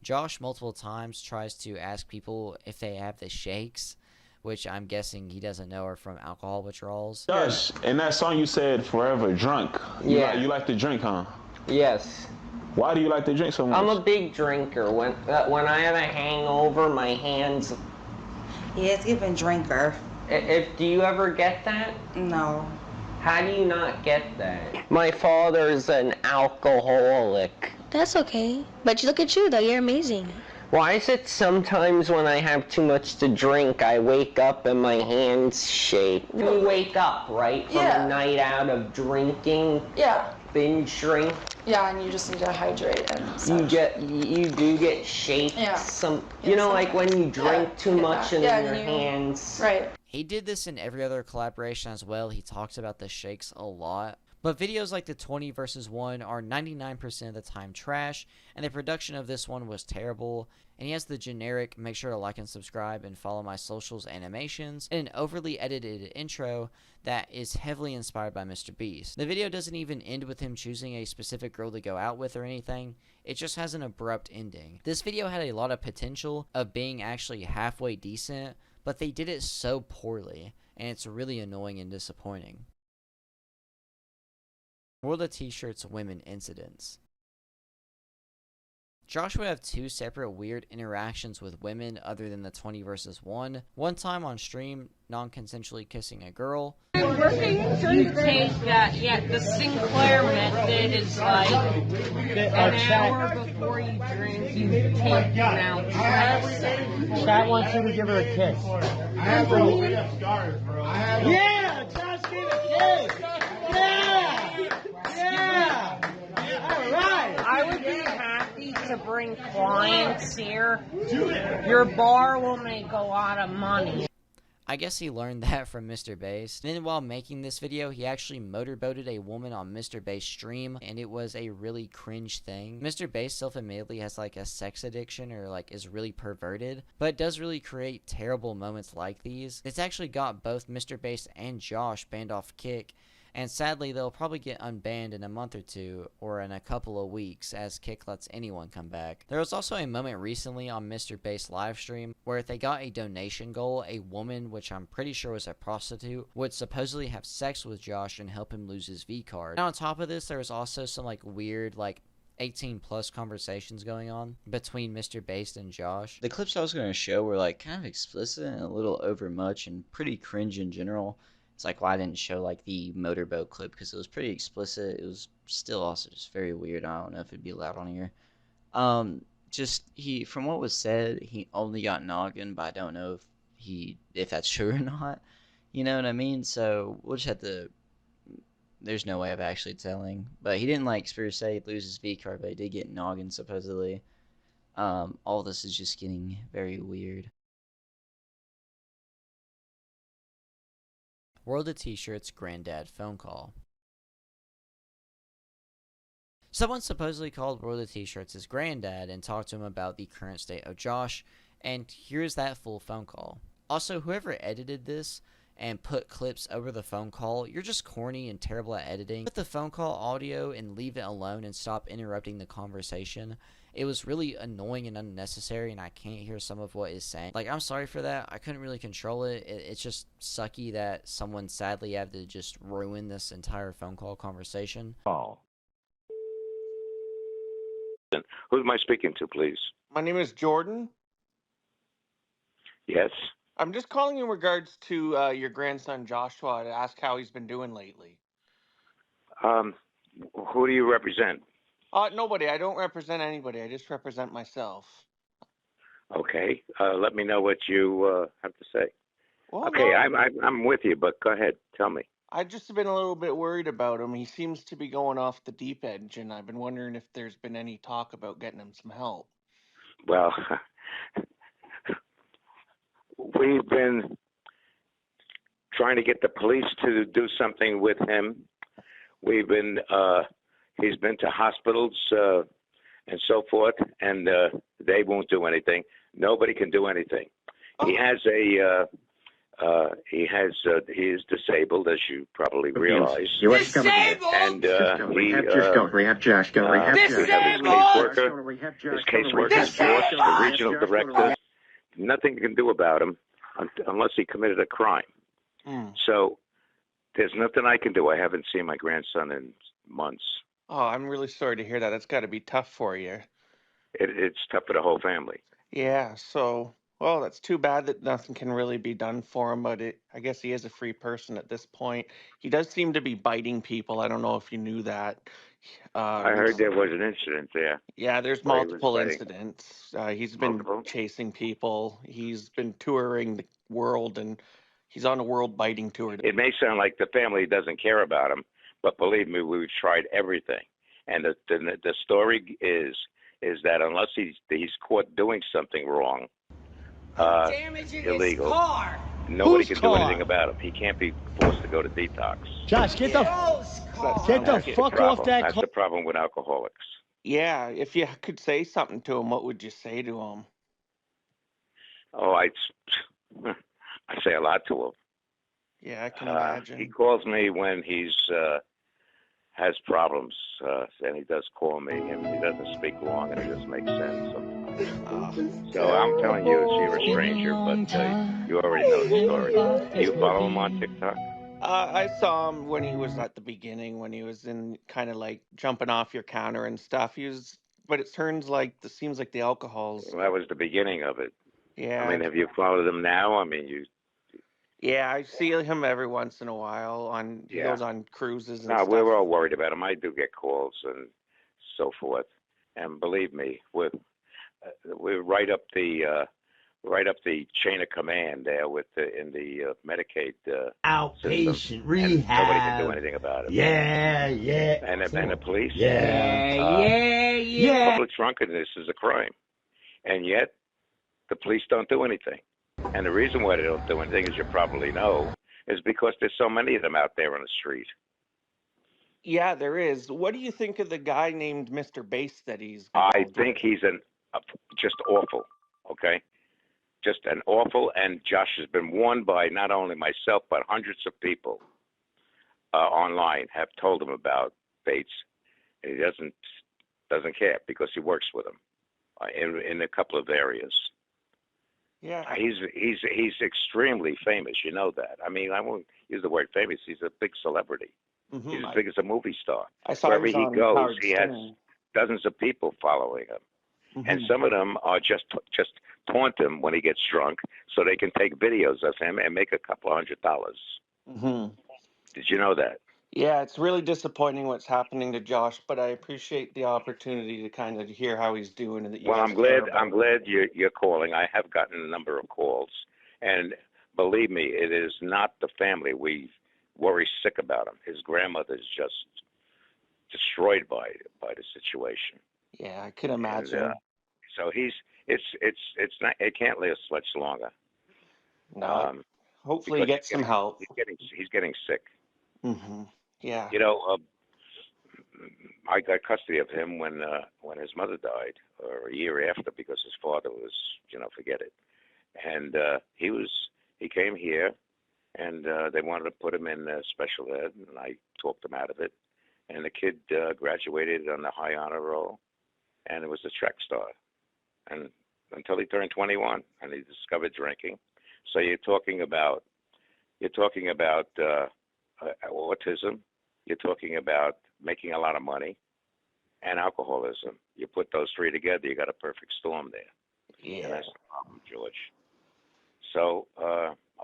Josh multiple times tries to ask people if they have the shakes, which I'm guessing he doesn't know are from alcohol withdrawals. Josh, in that song you said "Forever Drunk." Yeah. You like to drink, huh? Yes. Why do you like to drink so much? I'm a big drinker. When I have a hangover, my hands. Yeah, it's giving drinker. Do you ever get that? No. How do you not get that? My father's an alcoholic. That's okay. But look at you, though. You're amazing. Why is it sometimes when I have too much to drink, I wake up and my hands shake? You wake up, right? From a night out of drinking? Yeah. Binge drink? Yeah, and you just need to hydrate and such. You do get shakes. Yeah. You know, like when you drink too much and then your hands. Right. He did this in every other collaboration as well. He talks about the shakes a lot. But videos like the 20 versus 1 are 99% of the time trash, and the production of this one was terrible. And he has the generic make sure to like and subscribe and follow my socials animations, and an overly edited intro that is heavily inspired by MrBased. The video doesn't even end with him choosing a specific girl to go out with or anything. It just has an abrupt ending. This video had a lot of potential of being actually halfway decent, but they did it so poorly, and it's really annoying and disappointing. WorldOfTShirts women incidents. Josh would have 2 separate weird interactions with women other than the 20 versus 1. One time on stream, non-consensually kissing a girl. You take the Sinclair method is like an hour before you drink, you take Mount Chat wants you to give her a kiss. Yeah, bring clients here, your bar will make a lot of money. I guess he learned that from MrBased. Then while making this video, he actually motorboated a woman on MrBased's stream, and it was a really cringe thing. MrBased self-admittedly has like a sex addiction or like is really perverted, but it does really create terrible moments like these. It's actually got both MrBased and Josh banned off Kick, and sadly they'll probably get unbanned in a month or two or in a couple of weeks as Kick lets anyone come back. There was also a moment recently on MrBased's livestream where if they got a donation goal, a woman, which I'm pretty sure was a prostitute, would supposedly have sex with Josh and help him lose his V card. Now on top of this, there was also some like weird 18 plus conversations going on between MrBased and Josh. The clips I was going to show were like kind of explicit and a little overmuch and pretty cringe in general. It's like why I didn't show like the motorboat clip because it was pretty explicit. It was still also just very weird. I don't know if it'd be allowed on here. From what was said, he only got noggin, but I don't know if that's true or not. You know what I mean? So we'll just have to. There's no way of actually telling. But he didn't like per se lose his V card, but he did get noggin supposedly. All this is just getting very weird. WorldOfTShirts Granddad phone call. Someone supposedly called WorldOfTShirts his granddad and talked to him about the current state of Josh, and here's that full phone call. Also, whoever edited this and put clips over the phone call, you're just corny and terrible at editing. Put the phone call audio and leave it alone and stop interrupting the conversation. It was really annoying and unnecessary, and I can't hear some of what is saying. Like, I'm sorry for that. I couldn't really control it. It's just sucky that someone sadly had to just ruin this entire phone call conversation. Oh. Who am I speaking to, please? My name is Jordan. Yes. I'm just calling in regards to your grandson Joshua to ask how he's been doing lately. Who do you represent? Nobody. I don't represent anybody. I just represent myself. Okay. Let me know what you have to say. Well, okay, no, I'm with you, but go ahead. Tell me. I've just been a little bit worried about him. He seems to be going off the deep edge, and I've been wondering if there's been any talk about getting him some help. Well, we've been trying to get the police to do something with him. We've been, he's been to hospitals and so forth, and they won't do anything. Nobody can do anything. Oh. He is disabled, as you probably realize. Disabled? And rehab Josh, go rehab His caseworker, his boss, the regional director, nothing you can do about him unless he committed a crime. So there's nothing I can do. I haven't seen my grandson in months. Oh, I'm really sorry to hear that. That's got to be tough for you. It's tough for the whole family. Yeah, so, well, that's too bad that nothing can really be done for him, but I guess he is a free person at this point. He does seem to be biting people. I don't know if you knew that. I heard there was an incident there. Yeah, there's multiple incidents. He's been chasing people. He's been touring the world, and he's on a world biting tour. It may sound like the family doesn't care about him, but believe me, we've tried everything. And the story is that unless he's caught doing something wrong, illegal, nobody can do anything about him. He can't be forced to go to detox. Josh, get the fuck off that car. That's the problem with alcoholics. Yeah, if you could say something to him, what would you say to him? Oh, I say a lot to him. Yeah, I can imagine. He calls me when he's has problems, and he does call me, and he doesn't speak long, and it just makes sense sometimes. So I'm telling you, you're a stranger, but you already know the story. Do you follow him on TikTok? I saw him when he was at the beginning, when he was in kind of like jumping off your counter and stuff. But it seems like the alcohol's. Well, that was the beginning of it. Yeah. I mean, have you followed him now? I mean, you. Yeah, I see him every once in a while he goes on cruises and stuff. No, we're all worried about him. I do get calls and so forth. And believe me, we're right up the right up the chain of command there with in the Medicaid Outpatient system, rehab. and nobody can do anything about it. Yeah. And the police. Yeah. Public drunkenness is a crime, and yet the police don't do anything. And the reason why they don't do anything, as you probably know, is because there's so many of them out there on the street. Yeah, there is. What do you think of the guy named MrBased that he's I involved think with? he's just awful. Okay, just an awful. And Josh has been warned by not only myself but hundreds of people online have told him about Bates, and he doesn't care because he works with him in a couple of areas. Yeah. He's extremely famous. You know that. I mean, I won't use the word famous. He's a big celebrity. Mm-hmm. He's as big as a movie star. I saw Wherever he he was on goes, Howard he has Stern. dozens of people following him. Mm-hmm. And some of them are just taunt him when he gets drunk, so they can take videos of him and make a couple $100. Mm-hmm. Did you know that? Yeah, it's really disappointing what's happening to Josh, but I appreciate the opportunity to kind of hear how he's doing and that you Well, guys I'm care glad. about I'm glad you're calling. I have gotten a number of calls, and believe me, it is not the family we worry sick about him. His grandmother's just destroyed by the situation. Yeah, I could imagine. And, so it's not. It can't last much longer. No. Hopefully he gets some help. He's getting sick. Mm-hmm. Yeah. You know, I got custody of him when his mother died, or a year after, because his father was, forget it. And he came here, and they wanted to put him in special ed, and I talked him out of it. And the kid graduated on the high honor roll, and it was a track star, and until he turned 21, and he discovered drinking. So you're talking about autism. You're talking about making a lot of money, and alcoholism. You put those three together, you got a perfect storm there. Yeah. And that's the problem, George. So,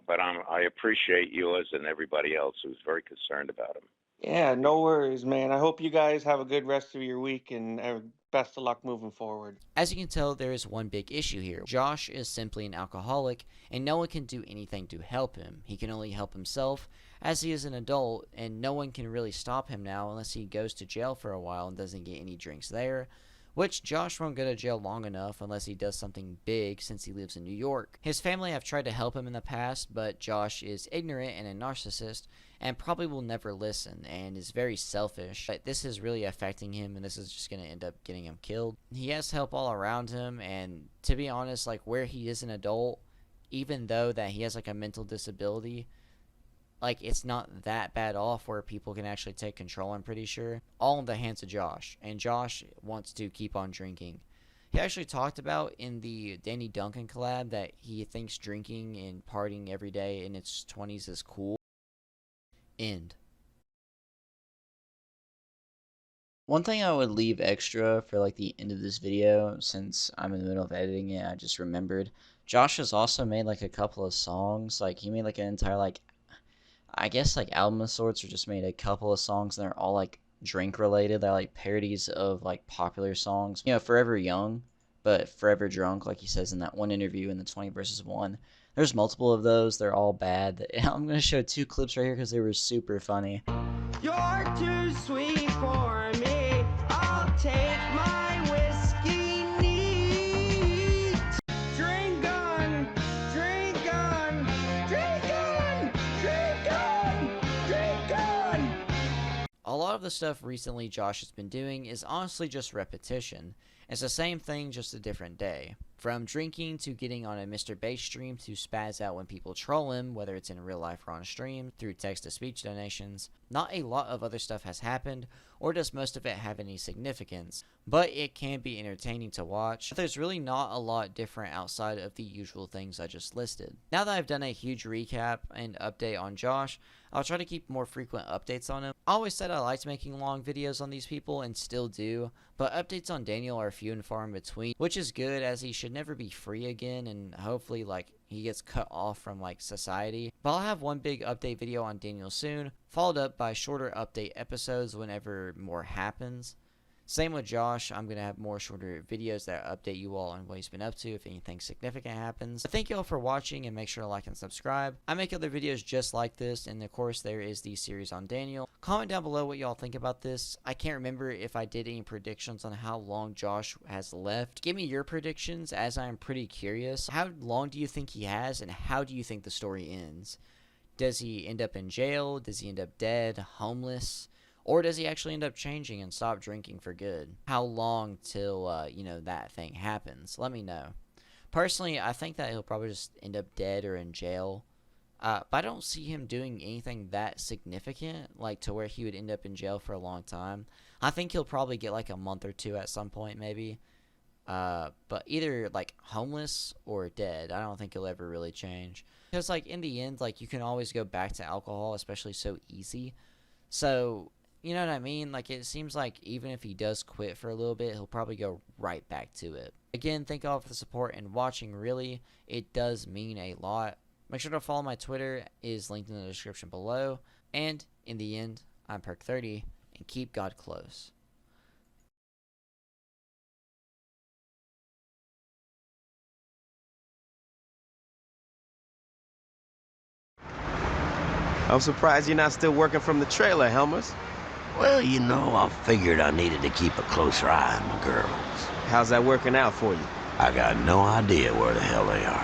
but I appreciate yours and everybody else who's very concerned about him. Yeah, no worries, man. I hope you guys have a good rest of your week and best of luck moving forward. As you can tell, there is one big issue here. Josh is simply an alcoholic, and no one can do anything to help him. He can only help himself, as he is an adult, and no one can really stop him now unless he goes to jail for a while and doesn't get any drinks there, which Josh won't go to jail long enough unless he does something big since he lives in New York. His family have tried to help him in the past, but Josh is ignorant and a narcissist, and probably will never listen, and is very selfish. But this is really affecting him, and this is just going to end up getting him killed. He has help all around him, and to be honest, like, where he is an adult, even though that he has like a mental disability, like, it's not that bad off where people can actually take control, I'm pretty sure. All in the hands of Josh, and Josh wants to keep on drinking. He actually talked about in the Danny Duncan collab that he thinks drinking and partying every day in its 20s is cool. End. One thing I would leave extra for like the end of this video, since I'm in the middle of editing it, I just remembered. Josh has also made like a couple of songs. Like, he made like an entire I guess like album of sorts, or just made a couple of songs, and they're all like drink related. They're like parodies of like popular songs. Forever Young, but Forever Drunk, like he says in that one interview in the 20 versus 1. There's multiple of those. They're all bad. I'm going to show 2 clips right here because they were super funny. You're too sweet for me. I'll take my whiskey neat. Drink on, drink on, drink on, drink on, drink on. A lot of the stuff recently Josh has been doing is honestly just repetition. It's the same thing, just a different day. From drinking to getting on a MrBased stream to spaz out when people troll him, whether it's in real life or on stream, through text-to-speech donations. Not a lot of other stuff has happened, or does most of it have any significance, but it can be entertaining to watch. There's really not a lot different outside of the usual things I just listed. Now that I've done a huge recap and update on Josh, I'll try to keep more frequent updates on him. I always said I liked making long videos on these people, and still do, but updates on Daniel are few and far in between, which is good, as he should never be free again, and hopefully he gets cut off from society. But I'll have one big update video on Daniel soon, followed up by shorter update episodes whenever more happens. Same with Josh. I'm going to have more shorter videos that update you all on what he's been up to if anything significant happens. Thank you all for watching, and make sure to like and subscribe. I make other videos just like this, and of course there is the series on Daniel. Comment down below what y'all think about this. I can't remember if I did any predictions on how long Josh has left. Give me your predictions, as I am pretty curious. How long do you think he has, and how do you think the story ends? Does he end up in jail? Does he end up dead, homeless? Or does he actually end up changing and stop drinking for good? How long till, you know, that thing happens? Let me know. Personally, I think that he'll probably just end up dead or in jail. But I don't see him doing anything that significant, like to where he would end up in jail for a long time. I think he'll probably get like a month or two at some point, maybe. But either like homeless or dead. I don't think he'll ever really change. Because like in the end, like you can always go back to alcohol, especially so easy. So, you know what I mean? Like it seems like even if he does quit for a little bit, he'll probably go right back to it. Again, thank you all for the support and watching. Really, it does mean a lot. Make sure to follow my Twitter, is linked in the description below. And in the end, I'm PERK30, and keep God close. I'm surprised you're not still working from the trailer, Helmers. Well, you know, I figured I needed to keep a closer eye on my girls. How's that working out for you? I got no idea where the hell they are.